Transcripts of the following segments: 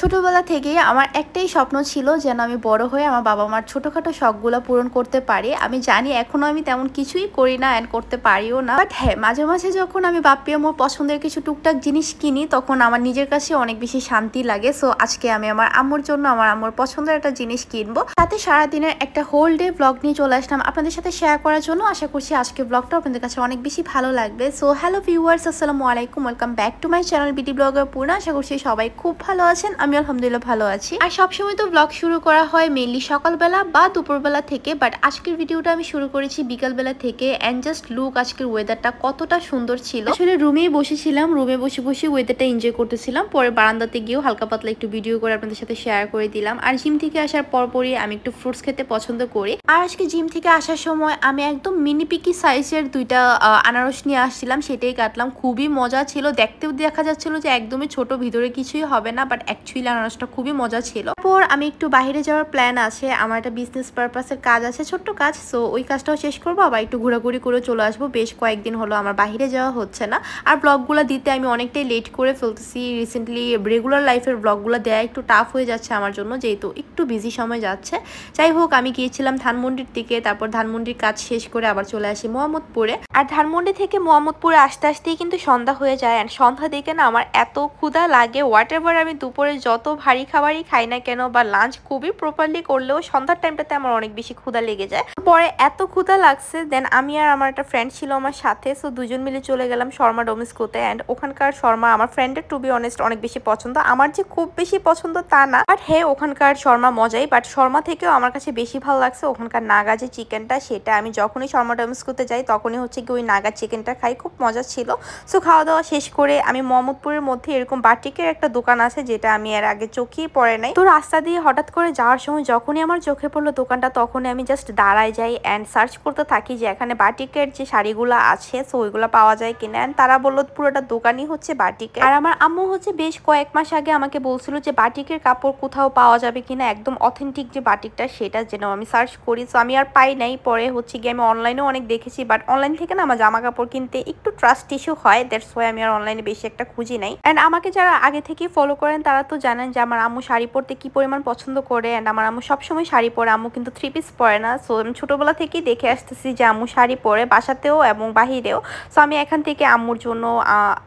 ছোটবেলা থেকেই আমার একটাই স্বপ্ন ছিল যেন আমি বড় হয়ে আমার বাবা মার ছোটখাটো শখগুলো পূরণ করতে পারি। আমি জানি এখনো আমি তেমন কিছুই করি না এন্ড করতে পারিও না, বাট হ্যাঁ মাঝে মাঝে যখন আমি বাপ্পি আম্মুর পছন্দের কিছু টুকটাক জিনিস কিনি তখন আমার নিজের কাছে অনেক বেশি শান্তি লাগে। সো আজকে আমি আমার আম্মুর জন্য আমার আম্মুর পছন্দের একটা জিনিস কিনবো, সাথে সারাদিনের একটা হোল ডে ব্লগ নিয়ে চলে আসলাম আপনাদের সাথে শেয়ার করার জন্য। আশা করছি আজকে ব্লগটা আপনাদের কাছে অনেক বেশি ভালো লাগবে। সো হ্যালো ভিউয়ার্স, আসসালামু আলাইকুম, welcome back to my channel BD blogger Purna. আশা করছি সবাই খুব ভালো আছেন, আমি আলহামদুলিল্লাহ ভালো আছি। আর সবসময় তো ব্লগ শুরু করা হয় মেইনলি সকালবেলা বা দুপুরবেলা থেকে, বাট আজকের ভিডিওটা আমি শুরু করেছি বিকালবেলা থেকে। অ্যান্ড জাস্ট লুক আজকের ওয়েদারটা কতটা সুন্দর ছিল। আসলে রুমেই বসেছিলাম, রুমে বসে বসে ওয়েদারটা এনজয় করতেছিলাম। পরে বারান্দাতে গিয়েও হালকা পাতলা একটু ভিডিও করে আপনাদের সাথে শেয়ার করে দিলাম। আর জিম থেকে আসার পরপরই আমি একটু ফ্রুটস খেতে পছন্দ করি। আর আজকে জিম থেকে আসার সময় আমি একদম মিনি পিকি সাইজের দুইটা আনারস নিয়ে আসছিলাম, সেটাই কাটলাম। খুবই মজা ছিল, দেখতেও দেখা যাচ্ছিল যে একদমই ছোট, ভিতরে কিছুই হবে না, বাট অ্যাকচুয়ালি আনারসটা খুবই মজা ছিল। তারপর আমি একটু বাইরে যাওয়ার প্ল্যান আছে, আমার একটা বিজনেস পারপাসের কাজ আছে, ছোট্ট কাজ। সো ওই কাজটাও শেষ করবো, আবার একটু ঘোরাঘুরি করে চলে আসবো। বেশ কয়েকদিন হলো আমার বাইরে যাওয়া হচ্ছে না, আর ব্লগগুলো দিতে আমি অনেকটাই লেট করে ফেলতেছি। রিসেন্টলি রেগুলার লাইফের ব্লগগুলো দেওয়া একটু টাফ হয়ে যাচ্ছে আমার জন্য, যেহেতু একটু বিজি সময় যাচ্ছে। যাই হোক, আমি গিয়েছিলাম ধানমন্ডির দিকে, তারপর ধানমন্ডির কাজ শেষ করে আবার চলে আসি মোহাম্মদপুরে। আর ধানমন্ডি থেকে মোহাম্মদপুরে আসতে আসতেই কিন্তু সন্ধ্যা হয়ে যায়। আর সন্ধ্যা দিকে না আমার এত ক্ষুধা লাগে, হোয়াট এভার আমি দুপুরে যত ভারী খাবারই খাই না কেন বা লাঞ্চ খুবই প্রপারলি করলেও সন্ধ্যার টাইমটাতে আমার অনেক বেশি ক্ষুধা লেগে যায়। পরে এত ক্ষুধা লাগছে, দেন আমি আর আমার একটা ফ্রেন্ড ছিল আমার সাথে, সো দুজন মিলে চলে গেলাম শর্মা ডোমিস্কোতে। অ্যান্ড ওখানকার শর্মা আমার ফ্রেন্ডের টু বি অনেস্ট অনেক বেশি পছন্দ, আমার যে খুব বেশি পছন্দ তা না, বাট হ্যাঁ ওখানকার শর্মা মজাই। বাট শর্মা থেকেও আমার কাছে বেশি ভালো লাগছে ওখানকার নাগা যে চিকেনটা, সেটা আমি যখনই শর্মা ডোমিস্কোতে যাই তখনই হচ্ছে কি ওই নাগা চিকেনটা খাই, খুব মজা ছিল। সো খাওয়া দাওয়া শেষ করে আমি মোহাম্মদপুরের মধ্যে এরকম বাটিকের একটা দোকান আছে যেটা আমি এর আগে চোখেই পড়ে নাই, তো রাস্তা দিয়ে হঠাৎ করে যাওয়ার সময় যখনই আমার চোখে পড়লো দোকানটা, তখনই আমি জাস্ট দাঁড়ায় যাই অ্যান্ড সার্চ করতে থাকি যে এখানে বাটিকের যে শাড়িগুলো আছে সো ওইগুলো পাওয়া যায় কিনা। অ্যান্ড তারা বললো পুরোটা দোকানই হচ্ছে বাটিকের। আর আমার আম্মু হচ্ছে বেশ কয়েক মাস আগে আমাকে বলছিল যে বাটিকের কাপড় কোথাও পাওয়া যাবে কিনা, একদম অথেন্টিক যে বাটিকটা সেটা যেন আমি সার্চ করি। সো আমি আর পাই নাই, পরে হচ্ছে গিয়ে আমি অনলাইনেও অনেক দেখেছি, বাট অনলাইন থেকে না আমার জামা কাপড় কিনতে একটু ট্রাস্ট ইস্যু হয়, দ্যাটস ওয়াই আমি আর অনলাইনে বেশি একটা খুঁজি নাই। অ্যান্ড আমাকে যারা আগে থেকে ফলো করেন তারা তো জানেন যে আমার আম্মু শাড়ি পরতে কি পরিমাণ পছন্দ করে। অ্যান্ড আমার আম্মু সবসময় শাড়ি পরে, আম্মু কিন্তু থ্রি পিস পরে না। সো আমি ছোটোবেলা থেকেই দেখে আসতেছি যে আম্মু শাড়ি পরে বাসাতেও এবং বাহিরেও। সো আমি এখান থেকে আম্মুর জন্য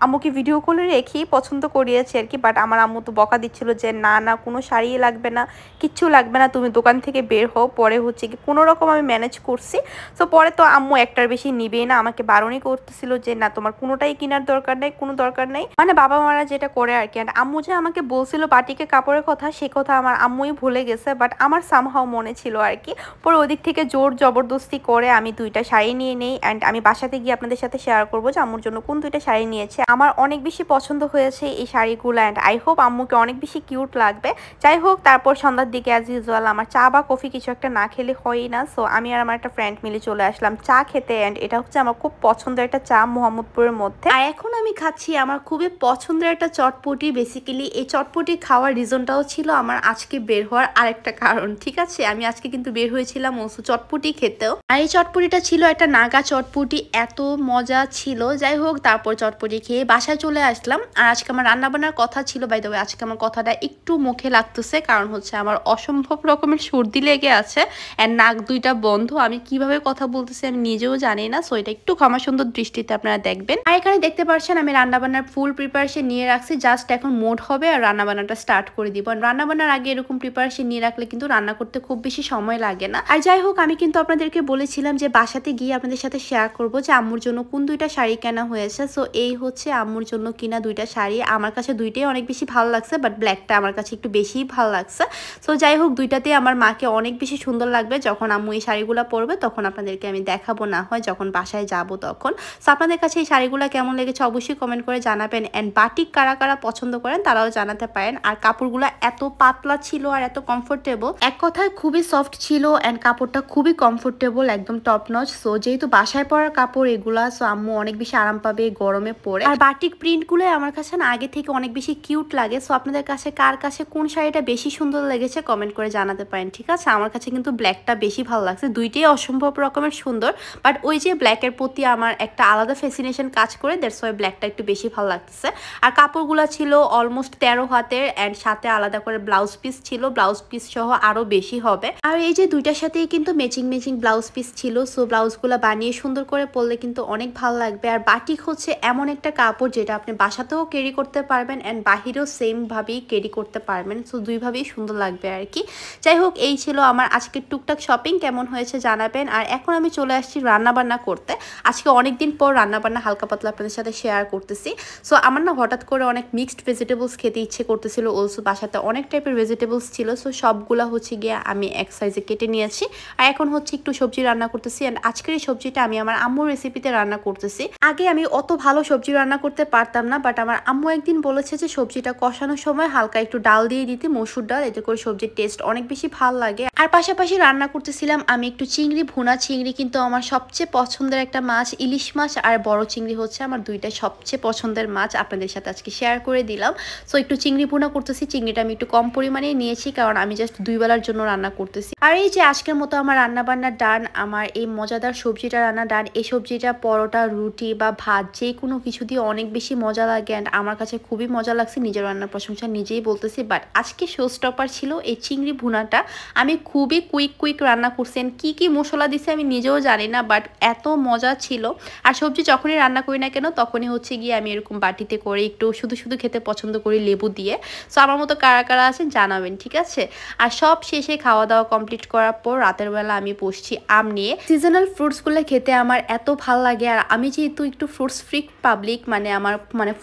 আম্মুকে ভিডিও কলে রেখেই পছন্দ করিয়েছি আর কি। বাট আমার আম্মু তো বকা দিচ্ছিল যে না না কোনো শাড়ি লাগবে না, কিচ্ছু লাগবে না, তুমি দোকান থেকে বের হও। পরে হচ্ছে কি কোনো রকম আমি ম্যানেজ করছি। সো পরে তো আম্মু একটার বেশি নিবেই না, আমাকে বারণই করতেছিল যে না তোমার কোনোটাই কেনার দরকার নেই, কোনো দরকার নেই, মানে বাবা মারা যেটা করে আর কি। আম্মু যে আমাকে বলছিল বাটিকে কাপড়ের কথা, সে কথা আমার আম্মুই ভুলে গেছে, বাট আমার সামহাও মনে ছিল আর কি। পরে ওদিক থেকে জোর জবরদস্তি করে আমি দুইটা শাড়ি নিয়ে নেই। অ্যান্ড আমি বাসাতে গিয়ে আপনাদের সাথে শেয়ার করবো যে আম্মুর জন্য কোন দুইটা শাড়ি নিয়েছে। আমার অনেক বেশি পছন্দ হয়েছে এই শাড়িগুলো, অ্যান্ড আই হোপ আম্মুকে অনেক বেশি কিউট লাগবে। যাই হোক, তারপর সন্ধ্যার দিকে অ্যাজ ইউজুয়াল আমার চা বা কফি কিছু একটা না খেলে হয়ই না। সো আমি আর আমার একটা ফ্রেন্ড মিলে চলে আসলাম চা খেতে। অ্যান্ড এটা হচ্ছে আমার খুব পছন্দের একটা চা মোহাম্মদপুরের মধ্যে। আর এখন আমি খাচ্ছি আমার খুবই পছন্দের একটা চটপটি। বেসিক্যালি এই চটপটি খাওয়ার রিজনটাও ছিল আমার আজকে বের হওয়ার আরেকটা কারণ, ঠিক আছে। আমি আজকে কিন্তু বের হয়েছিলাম ওসু চটপটি খেতেও, আর এই চটপটিটা ছিল একটা নাগা চটপটি, এত মজা ছিল। যাই হোক, তারপর চটপটি খেয়ে বাসায় চলে আসলাম। আর আজকে আমার রান্নাবান্নার কথা ছিল, বাই দ্য ওয়ে আজকে আমার কথাটা একটু মুখে লাগতেছে, কারণ হচ্ছে আমার অসম্ভব রকমের সর্দি লেগে আছে অ্যান্ড নাক দুইটা বন্ধ। আমি কিভাবে কথা বলতেছি আমি নিজেও জানি না, সো এটা একটু ক্ষমা সুন্দর দৃষ্টিতে আপনারা দেখবেন। আর এখানে দেখতে পাচ্ছেন আমি রান্নাবান্নার ফুল প্রিপারেশন নিয়ে রাখছি, জাস্ট এখন মোড হবে আর রান্নাবান্নাটা স্টার্ট করে দিব। রান্নাবান্নার আগে এরকম প্রিপারেশন নিয়ে রাখলে কিন্তু রান্না করতে খুব বেশি সময় লাগে না। আর যাই হোক, আমি কিন্তু আপনাদেরকে বলেছিলাম যে বাসাতে গিয়ে আপনাদের সাথে শেয়ার করবো যে আম্মুর জন্য কোন দুইটা শাড়ি কেনা হয়েছে। সো এই হচ্ছে আম্মুর জন্য কিনা দুইটা শাড়ি। আমার কাছে দুইটাই অনেক বেশি ভালো লাগছে, বাট ব্ল্যাকটা আমার কাছে একটু বেশিই ভালো লাগছে। সো যাই হোক, দুইটাতেই আমার মাকে অনেক বেশি সুন্দর লাগবে। যখন আম্মু এই শাড়িগুলো পরবে তখন আপনাদেরকে আমি দেখাবো, না হয় যখন বাসায় যাব তখন। সো আপনাদের কাছে এই শাড়িগুলো কেমন লেগেছে অবশ্যই কমেন্ট করে জানাবেন। অ্যান্ড বাটিক কারা কারা পছন্দ করেন তারাও জানাতে পারেন। আর কাপড়গুলো এত পাতলা ছিল আর এত কমফোর্টেবল, এক কথায় খুবই সফট ছিল। অ্যান্ড কাপড়টা খুবই কমফোর্টেবল, একদম টপ নচ। সো যেহেতু বাসায় পরার কাপড় এগুলা, সো আম্মু অনেক বেশি আরাম পাবে গরমে পরে। আর বাটিক প্রিন্টগুলো আমার কাছে না আগে থেকে অনেক বেশি কিউট লাগে। সো আপনাদের কাছে কার কাছে কোন শাড়িটা বেশি সুন্দর লেগেছে কমেন্ট করে জানাতে পারেন, ঠিক আছে। আমার কাছে কিন্তু ব্ল্যাকটা বেশি ভালো লাগছে, দুইটাই অসম্ভব রকমের সুন্দর, বাট ওই যে ব্ল্যাকের প্রতি আমার একটা আলাদা ফ্যাসিনেশন কাজ করে, দ্যাটস ওয়াই ব্ল্যাকটা একটু বেশি ভালো লাগতেছে। আর কাপড়গুলো ছিল অলমোস্ট 13 হাতের, কাপড়ের অ্যান্ড সাথে আলাদা করে ব্লাউজ পিস ছিল, ব্লাউজ পিস সহ আরো বেশি হবে। আর এই যে দুইটার সাথেই কিন্তু ম্যাচিং ব্লাউজ পিস ছিল। সো ব্লাউজগুলো বানিয়ে সুন্দর করে পরলে কিন্তু অনেক ভালো লাগবে। আর বাটিক হচ্ছে এমন একটা কাপড় যেটা আপনি বাসাতেও ক্যারি করতে পারবেন অ্যান্ড বাহিরেও সেম ভাবেই ক্যারি করতে পারবেন। সো দুইভাবেই সুন্দর লাগবে আর কি। যাই হোক, এই ছিল আমার আজকের টুকটাক শপিং। কেমন হয়েছে জানাবেন। আর এখন আমি চলে আসছি রান্নাবান্না করতে। আজকে অনেকদিন পর রান্নাবান্না হালকা পাতলা আপনাদের সাথে শেয়ার করতেছি। সো আমার না হঠাৎ করে অনেক মিক্সড ভেজিটেবলস খেতে ইচ্ছে করতেছিল। অলসো বাসাতে অনেক টাইপের ভেজিটেবলস ছিল। সো সবগুলা হচ্ছে গিয়ে আমি এক সাইজে কেটে নিয়েছি। আর এখন হচ্ছে একটু সবজি রান্না করতেছি। অ্যান্ড আজকের এই সবজিটা আমি আমার আম্মুর রেসিপিতে রান্না করতেছি। আগে আমি অত ভালো সবজি রান্না করতে পারতাম না, বাট আমার আম্মু একদিন বলেছে যে সবজিটা কষানোর সময় হালকা একটু ডাল দিয়ে দিতে, মসুর ডাল, এতে করে সবজির টেস্ট অনেক বেশি ভালো লাগে। আর পাশাপাশি রান্না করতেছিলাম আমি একটু চিংড়ি ভুনা। চিংড়ি কিন্তু আমার সবচেয়ে পছন্দের একটা মাছ। ইলিশ মাছ আর বড় চিংড়ি হচ্ছে আমার দুইটা সবচেয়ে পছন্দের মাছ। আপনাদের সাথে আজকে শেয়ার করে দিলাম। সো একটু চিংড়ি ভুনা করতেছি। চিংড়িটা আমি একটু কম পরিমাণে নিয়েছি, কারণ আমি জাস্ট 2 বেলার জন্য রান্না করতেছি। আর এই যে আজকের মতো আমার রান্না বান্না ডান। আমার এই মজাদার সবজিটা রান্না ডান। এই সবজিটা পরোটা, রুটি বা ভাত যে কোনো কিছু দিয়ে অনেক বেশি মজা লাগে অ্যান্ড আমার কাছে খুবই মজা লাগছে। নিজের রান্নার প্রশংসা নিজেই বলতেছি। বাট আজকে শো স্টপার ছিল এই চিংড়ি ভুনাটা। আমি খুবই কুইক রান্না করছেন। কি মশলা দিছে আমি নিজেও জানি না, বাট এত মজা ছিল। আর সবজি যখনই রান্না করি না কেন তখনই হচ্ছে গিয়ে আমি এরকম বাটিতে করে একটু শুধু খেতে পছন্দ করি লেবু দিয়ে। সো আমার মতো কারা কারা আছেন জানাবেন, ঠিক আছে। আর সব শেষে খাওয়া দাওয়া কমপ্লিট করার পর রাতের বেলা আমি বসছি আম নিয়ে। সিজনাল ফ্রুটসগুলো খেতে আমার এত ভাল লাগে। আর আমি যেহেতু একটু ফ্রুটস ফ্রিক পাবলিক, আমার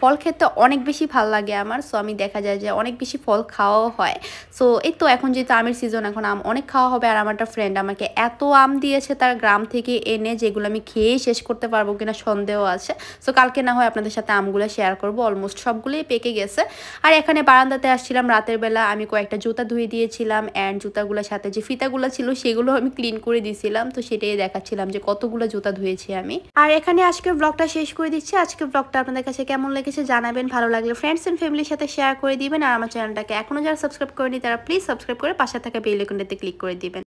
ফল খেতে অনেক বেশি ভাল লাগে আমার। সো আমি দেখা যায় যে অনেক বেশি ফল খাওয়াও হয়। সো এই তো এখন যেহেতু আমের সিজন, এখন আম অনেক খাওয়া হবে। আর আমার একটা ফ্রেন্ড আমাকে এত আম দিয়েছে তার গ্রাম থেকে এনে, যেগুলো আমি খেয়ে শেষ করতে পারবো কিনা সন্দেহ আছে। সো কালকে না হয় আপনাদের সাথে আমগুলো শেয়ার করবো। অলমোস্ট সবগুলোই পেকে গেছে। আর এখানে বারান্দাতে আসছিলাম রাতের বেলা। আমি কয়েকটা জুতা ধুয়ে দিয়েছিলাম অ্যান্ড জুতাগুলোর সাথে যে ফিতাগুলো ছিল সেগুলো আমি ক্লিন করে দিয়েছিলাম। তো সেটাই দেখাচ্ছিলাম যে কতগুলো জুতা ধুয়েছি আমি। আর এখানে আজকের ব্লগটা শেষ করে দিচ্ছি। আজকের ব্লগটা আপনাদের কাছে কেমন লেগেছে জানাবেন। ভালো লাগলে ফ্রেন্ডস এন্ড ফ্যামিলির সাথে শেয়ার করে দিবেন। আর আমার চ্যানেলটাকে এখনো যারা সাবস্ক্রাইব করেনি তারা প্লিজ সাবস্ক্রাইব করে পাশে থাকা বেল আইকনটাতে ক্লিক করে দিবেন।